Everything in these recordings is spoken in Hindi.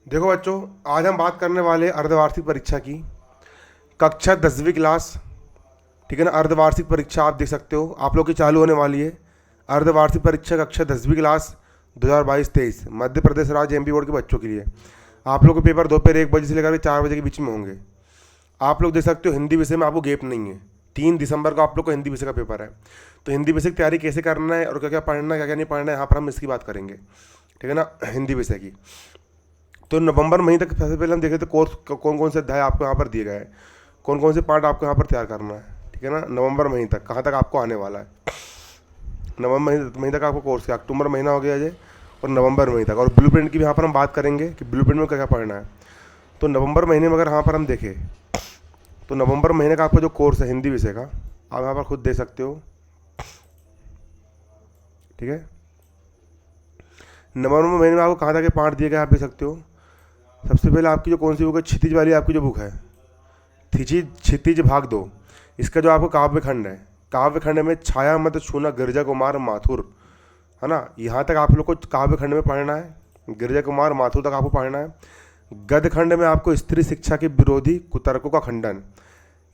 देखो बच्चों, आज हम बात करने वाले हैं अर्धवार्षिक परीक्षा की, कक्षा 10वीं क्लास। ठीक है ना। अर्धवार्षिक परीक्षा आप देख सकते हो, आप लोग की चालू होने वाली है। अर्धवार्षिक परीक्षा कक्षा 10वीं क्लास 2022-23 मध्य प्रदेश राज्य एमपी बोर्ड के बच्चों के लिए। आप लोग के पेपर दोपहर 1 बजे से लेकर 4 बजे के बीच में होंगे। आप लोग देख सकते हो हिंदी विषय में आपको गैप नहीं है। 3 दिसंबर को आप लोग को हिंदी विषय का पेपर है। तो हिंदी विषय की तैयारी कैसे करना है और क्या क्या पढ़ना है क्या क्या नहीं पढ़ना है, यहाँ पर हम इसकी बात करेंगे। ठीक है ना। हिंदी विषय की तो नवंबर महीने तक सबसे पहले हम देख रहे थे कोर्स कौन कौन से अध्याय आपको यहाँ पर दिए गए हैं, कौन कौन से पार्ट आपको यहाँ पर तैयार करना है। ठीक है ना। नवंबर महीने तक कहाँ तक आपको आने वाला है। नवंबर महीने तक आपको कोर्स है। अक्टूबर महीना हो गया अजय, और नवंबर महीने तक। और ब्लू प्रिंट की भी यहाँ पर हम बात करेंगे कि ब्लू प्रिंट में क्या क्या पढ़ना है। तो नवंबर महीने में अगर यहाँ पर हम देखें तो नवंबर महीने का आपका जो कोर्स है हिंदी विषय का, आप यहाँ पर खुद देख सकते हो। ठीक है। नवंबर महीने में आपको कहाँ तक के पार्ट दिए गए आप देख सकते हो। सबसे पहले आपकी जो कौन सी बुक है, क्षितिज वाली आपकी जो बुक है, क्षितिज भाग 2। इसका जो आपको काव्य खंड है, काव्य खंड में छाया मत छूना गिरजा कुमार माथुर, है ना। यहाँ तक आप लोग को काव्य खंड में पढ़ना है, गिरजा कुमार माथुर तक आपको पढ़ना है। गद्य खंड में आपको स्त्री शिक्षा के विरोधी कुतर्कों का खंडन,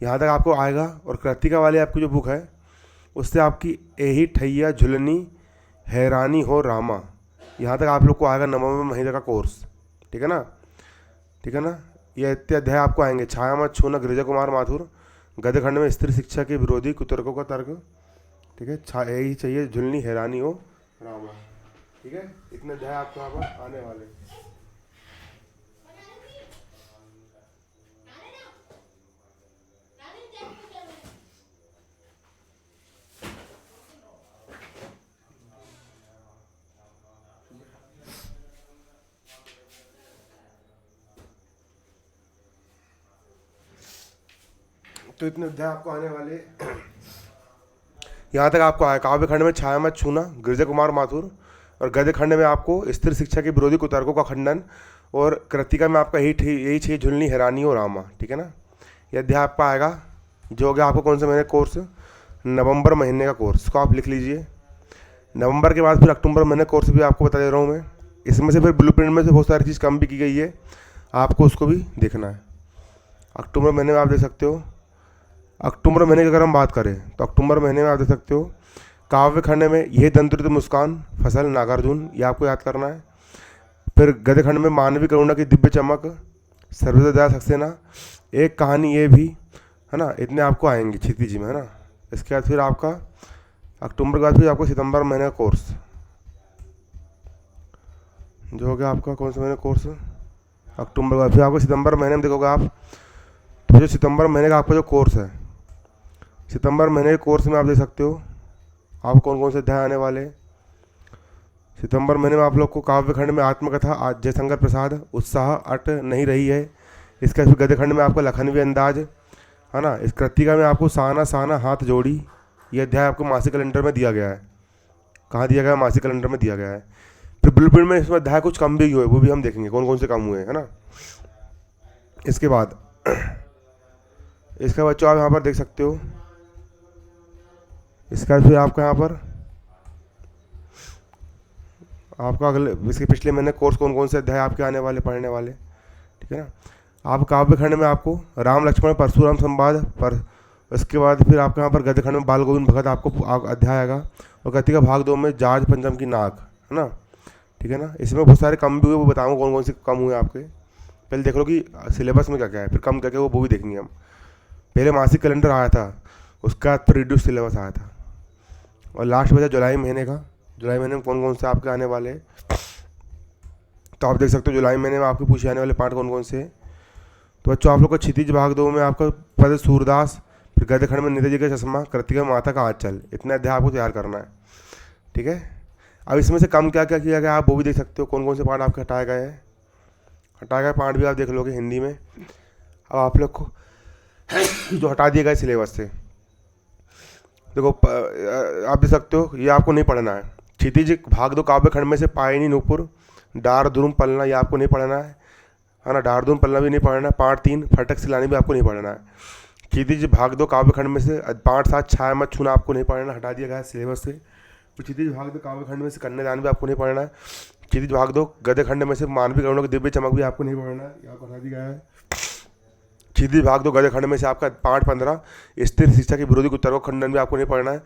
यहाँ तक आपको आएगा। और कृतिका वाली आपकी जो बुक है उससे आपकी एही ठैया झुलनी हैरानी हो रामा, यहाँ तक आप लोग को आएगा नवंबर महीने का कोर्स। ठीक है ना। ठीक है ना। ये इतने अध्याय आपको आएंगे। छाया मत छूना गिरिजा कुमार माथुर, गद्य खंड में स्त्री शिक्षा के विरोधी कुतर्कों का तर्क। ठीक है। यही चाहिए झुलनी हैरानी हो रामा। ठीक है। इतने अध्याय आपको यहाँ पर आने वाले। तो इतने अध्याय आपको आने वाले। यहाँ तक आपको आया काव्य खंड में छाया मत छूना गिरिजा कुमार माथुर, और गद्य खंड में आपको स्त्री शिक्षा के विरोधी कुतर्कों का खंडन, और कृतिका में आपका यही चाहिए झुलनी हैरानी हो रामा। ठीक है ना। यह अध्याय आपका आएगा, जो हो गया आपको कौन से महीने कोर्स, नवंबर महीने का कोर्स को आप लिख लीजिए। नवंबर के बाद फिर अक्टूबर महीने कोर्स भी आपको बता दे रहा हूँ मैं। इसमें से फिर ब्लू प्रिंट में से बहुत सारी चीज़ कम भी की गई है, आपको उसको भी देखना है। अक्टूबर महीने में आप देख सकते हो। अक्टूबर महीने की अगर हम बात करें तो अक्टूबर महीने में आप देख सकते हो काव्य खंड में यह दंतुरित मुस्कान फसल नागार्जुन, ये आपको याद करना है। फिर गद्य खंड में मानवीय करुणा की दिव्य चमक सर्वोदया सक्सेना, एक कहानी ये भी, है ना। इतने आपको आएंगे क्षितिज में, है ना। इसके बाद फिर आपका अक्टूबर के बाद फिर आपको सितंबर महीने का कोर्स, जो हो गया आपका कौन सा महीने कोर्स, अक्टूबर के बाद फिर आपको सितंबर महीने में देखोगे आप। तो जो सितंबर महीने का आपका जो कोर्स है, सितंबर महीने के कोर्स में आप देख सकते हो आप कौन कौन से अध्याय आने वाले। सितंबर महीने में आप लोग को काव्य खंड में आत्मकथा जयशंकर प्रसाद उत्साह अट नहीं रही है। इसका गद्य खंड में आपको लखनवी अंदाज, है ना। इस कृतिका में आपको साना साना हाथ जोड़ी, ये अध्याय आपको मासिक कैलेंडर में दिया गया है। कहाँ दिया गया है, मासिक कैलेंडर में दिया गया है। फिर ब्लू प्रिंट में इसमें अध्याय कुछ कम भी हुए, वो भी हम देखेंगे कौन कौन से कम हुए, है ना। इसके बाद इसका बच्चों आप यहाँ पर देख सकते हो। इसका फिर आपका यहाँ पर आपका अगले इसके पिछले महीने कोर्स कौन कौन से अध्याय आपके आने वाले पढ़ने वाले। ठीक है ना। आप काव्य खंड में आपको राम लक्ष्मण परशुराम संवाद पर, इसके बाद फिर आपके यहाँ पर गद्य खंड में बाल गोविंद भगत आपको अध्याय आएगा। और कृतिका भाग 2 में जाज पंचम की नाक, है ना। ठीक है ना। इसमें बहुत सारे कम भी हुए, वो बताऊँगा कौन कौन से कम हुए आपके। पहले देख लो कि सिलेबस में क्या क्या है, फिर कम क्या क्या वो भी देखेंगे हम। पहले मासिक कैलेंडर आया था, उसका बाद फिर रिड्यूस सिलेबस आया था, और लास्ट बचा जुलाई महीने का। जुलाई महीने में कौन कौन से आपके आने वाले, तो आप देख सकते हो जुलाई महीने में आपके पूछे आने वाले पार्ट कौन कौन से। तो बच्चों आप लोग का क्षितिज भाग 2 में आपका पद सूरदास, फिर गद्य खंड में नेताजी का चश्मा, कृतिका माता का आंचल, इतने अध्याय आपको तैयार करना है। ठीक है। अब इसमें से कम क्या क्या किया गया आप वो भी देख सकते हो, कौन कौन से पार्ट आपके हटाए गए हैं। हटाए गए पार्ट भी आप देख लोगे हिंदी में। अब आप लोग को जो हटा दिए गए सिलेबस से, देखो आप देख सकते हो ये आपको नहीं पढ़ना है। क्षितिज भाग 2 काव्य खंड में से पायनी नूपुर डार दुरुम पलना, ये आपको नहीं पढ़ना है ना। डार दुरुम पलना भी नहीं पढ़ना है। पार्ट 3 फटक सिलानी भी आपको नहीं पढ़ना है। क्षितिज भाग 2 काव्य खंड में से पार्ट 7 छाया मत छूना आपको नहीं पढ़ना, हटा दिया गया है सिलेबस से। तो क्षितिज भाग 2 काव्य खंड में से कन्यादान भी आपको नहीं पढ़ना है। क्षितिज भाग दो गद्य खंड में से मानवीय करुणों की दिव्य चमक भी आपको नहीं पढ़ना है, यहाँ बता दिया गया है। क्षितिज भाग दो गद्य खंड में से आपका 5-15 स्थिर शिक्षा की विरोधी उत्तर को खंडन भी आपको नहीं पढ़ना है।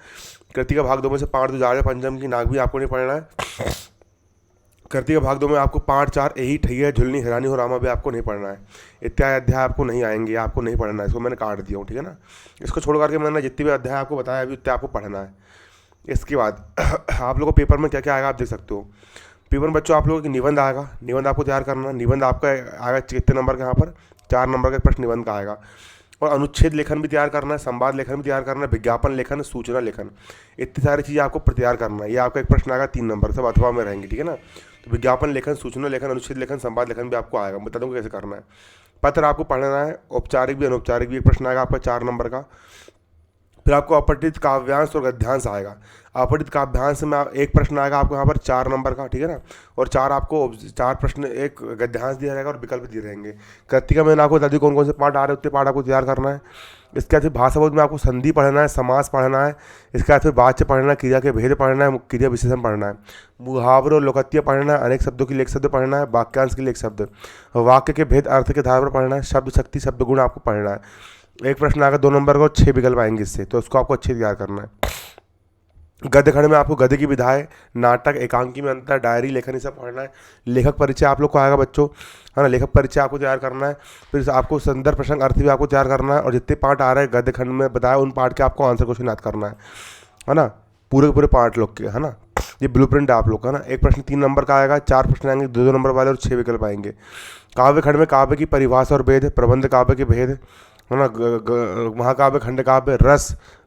कृतिका भाग दो में से 5-2 जाड़े पंचम की नाग भी आपको नहीं पढ़ना है। कृतिका भाग दो में आपको 5-4 यही ठैया झुलनी हिरानी हो रामा भी आपको नहीं पढ़ना है। इत्यादि अध्याय आपको नहीं आएंगे, आपको नहीं पढ़ना है, इसको मैंने काट दिया हूँ, ठीक है ना। इसको छोड़ करके मैंने जितने भी अध्याय आपको बताया अभी उतने आपको पढ़ना है। इसके बाद आप लोगों को पेपर में क्या क्या आएगा आप देख सकते हो। पेपर में बच्चों आप लोगों की निबंध आएगा, निबंध आपको तैयार करना है। निबंध आपका आएगा कितने नंबर का, यहाँ पर 4 नंबर का प्रश्न निबंध का आएगा। और अनुच्छेद लेखन भी तैयार करना है, संवाद लेखन भी तैयार करना है, विज्ञापन लेखन, सूचना लेखन, इतनी सारी चीज़ें आपको तैयार करना है। ये आपका एक प्रश्न आएगा 3 नंबर, सब अथवा में रहेंगे, ठीक है ना। तो विज्ञापन लेखन, सूचना लेखन, अनुच्छेद लेखन, संवाद लेखन भी आपको आएगा, बता दूँगा कैसे करना है। पत्र आपको पढ़ना है, औपचारिक भी अनौपचारिक भी एक प्रश्न आएगा आपका 4 नंबर का। फिर आपको अपठित काव्यांश और गद्यांश आएगा। अपठित काव्यांश में एक प्रश्न आएगा आपको यहाँ पर 4 नंबर का, ठीक है ना। और 4 प्रश्न एक गद्यांश दिया रहेगा और विकल्प दिए रहेंगे। कृतिका में आपको बता दी कौन कौन से पाठ आ रहे हैं, उतने पाठ आपको तैयार करना है। इसके बाद भाषा बोध में आपको संधि पढ़ना है, समास पढ़ना है। इसके बाद फिर वाच्य पढ़ना है, क्रिया के भेद पढ़ना है, क्रिया विशेषण पढ़ना है, मुहावरे और लोकत्य पढ़ना है, अनेक शब्दों के लेख शब्द पढ़ना है, वाक्यांश के लेख शब्द, वाक्य के भेद अर्थ के आधार पर पढ़ना है, शब्द शक्ति शब्द गुण आपको पढ़ना है। एक प्रश्न आएगा 2 नंबर का और 6 विकल्प आएंगे इससे, तो उसको आपको अच्छे तैयार करना है। गद्य खंड में आपको गद्य की विधाएं, नाटक, एकांकी में अंतर, डायरी लेखन, ये सब पढ़ना है। लेखक परिचय आप लोग को आएगा बच्चों, है ना, लेखक परिचय आपको तैयार करना है। फिर आपको संदर्भ प्रसंग अर्थ भी आपको तैयार करना है। और जितने पार्ट आ रहे हैं गद्य खंड में बताया उन पार्ट के आपको आंसर क्वेश्चन याद करना है ना, पूरे के पूरे पार्ट लोग के, है ना। ये ब्लूप्रिंट है आप लोग का ना। एक प्रश्न 3 नंबर का आएगा, 4 प्रश्न आएंगे 2-2 नंबर वाले और 6 विकल्प आएंगे। काव्य खंड में काव्य की परिभाषा और भेद, प्रबंध काव्य के भेद, है ना, महाकाव्य, खंड काव्य,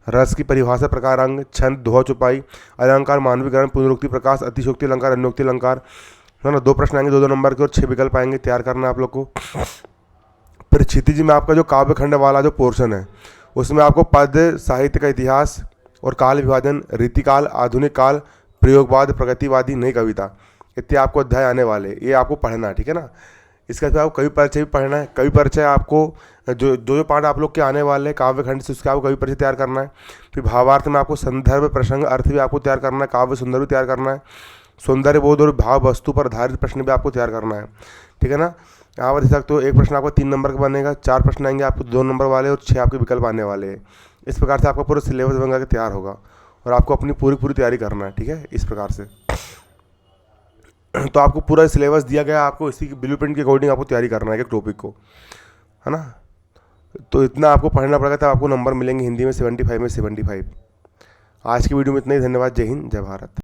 रस की परिभाषा, प्रकार, अंग, छंद, दोहा, चौपाई, अलंकार, मानवीकरण, पुनरुक्ति, प्रकाश, अतिशोक्ति अलंकार, अन्योक्ति अलंकार, है ना। 2 प्रश्न आएंगे 2-2 नंबर के और 6 विकल्प आएंगे, तैयार करना है आप लोग को। फिर क्षितिज में आपका जो काव्य खंड वाला जो पोर्शन है उसमें आपको पद साहित्य का इतिहास और काल विभाजन, रीतिकाल, आधुनिक काल, प्रयोगवाद, प्रगतिवादी, नई कविता, इतने आपको अध्याय आने वाले, ये आपको पढ़ना है, ठीक है ना। इसके बाद आपको कवि परिचय भी पढ़ना है। कवि परिचय आपको जो पाठ आप लोग के आने वाले हैं काव्य खंड से, उसके आपको कवि परिचय तैयार करना है। फिर भावार्थ में आपको संदर्भ प्रसंग अर्थ भी आपको तैयार करना है, काव्य सुंदर भी तैयार करना है, सौंदर्य बोध और भाव वस्तु पर आधारित प्रश्न भी आपको तैयार करना है, ठीक है ना। यहाँ पर देख सकते हो एक प्रश्न आपको 3 नंबर का बनेगा, 4 प्रश्न आएंगे आपको 2 नंबर वाले और 6 आपके विकल्प आने वाले हैं। इस प्रकार से आपका पूरा सिलेबस बन के तैयार होगा और आपको अपनी पूरी तैयारी करना है, ठीक है, इस प्रकार से। तो आपको पूरा सिलेबस दिया गया, आपको इसी की ब्लूप्रिंट के अकॉर्डिंग आपको तैयारी करना है एक टॉपिक को, है ना। तो इतना आपको पढ़ना पड़ेगा तब आपको नंबर मिलेंगे हिंदी में 75 में 75। आज की वीडियो में इतना ही, धन्यवाद, जय हिंद, जय भारत।